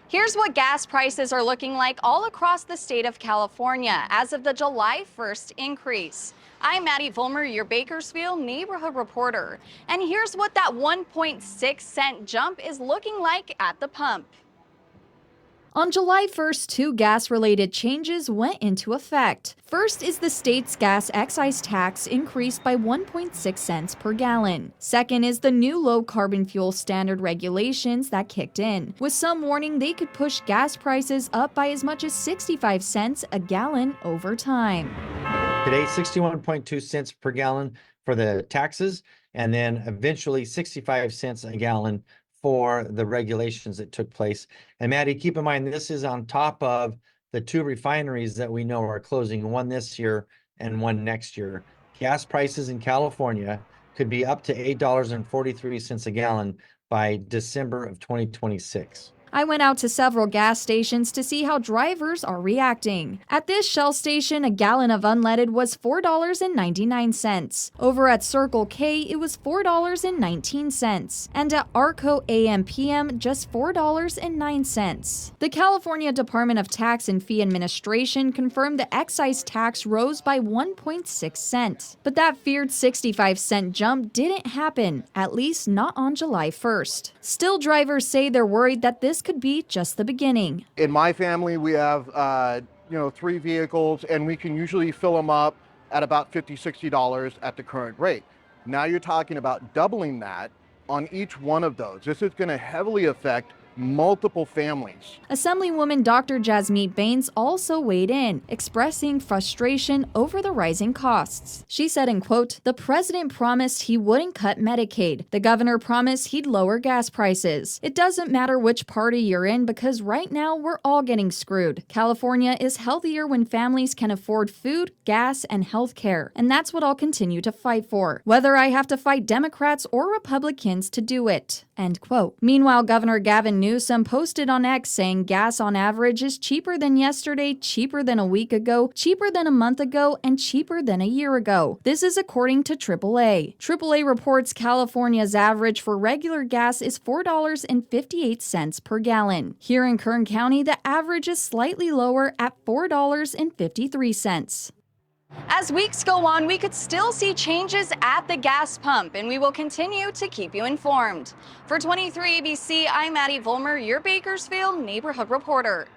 Here's what gas prices are looking like all across the state of California as of the July 1st increase. I'm Maddie Fulmer, your Bakersfield neighborhood reporter. And here's what that 1.6-cent jump is looking like at the pump. On July 1st, two gas-related changes went into effect. First is the state's gas excise tax increased by 1.6 cents per gallon. Second is the new low-carbon fuel standard regulations that kicked in, with some warning they could push gas prices up by as much as 65 cents a gallon over time. Today, 61.2 cents per gallon for the taxes, and then eventually 65 cents a gallon for the regulations that took place. And Maddie, keep in mind, this is on top of the two refineries that we know are closing, one this year and one next year. Gas prices in California could be up to $8.43 a gallon by December of 2026. I went out to several gas stations to see how drivers are reacting. At this Shell station, a gallon of unleaded was $4.99. Over at Circle K, it was $4.19. And at Arco AM/PM, just $4.09. The California Department of Tax and Fee Administration confirmed the excise tax rose by 1.6 cents. But that feared 65-cent jump didn't happen, at least not on July 1st. Still, drivers say they're worried that this could be just the beginning. In my family, we have 3 vehicles, and we can usually fill them up at about $50, $60 at the current rate. Now you're talking about doubling that on each one of those. This is going to heavily affect multiple families. Assemblywoman Dr. Jasmine Baines also weighed in, expressing frustration over the rising costs. She said, in quote, "The president promised he wouldn't cut Medicaid. The governor promised he'd lower gas prices. It doesn't matter which party you're in because right now we're all getting screwed. California is healthier when families can afford food, gas, and health care. And that's what I'll continue to fight for, whether I have to fight Democrats or Republicans to do it." End quote. Meanwhile, Governor Gavin Newsom posted on X saying gas on average is cheaper than yesterday, cheaper than a week ago, cheaper than a month ago, and cheaper than a year ago. This is according to AAA. AAA reports California's average for regular gas is $4.58 per gallon. Here in Kern County, the average is slightly lower at $4.53. As weeks go on, we could still see changes at the gas pump, and we will continue to keep you informed. For 23 ABC, I'm Maddie Fulmer, your Bakersfield neighborhood reporter.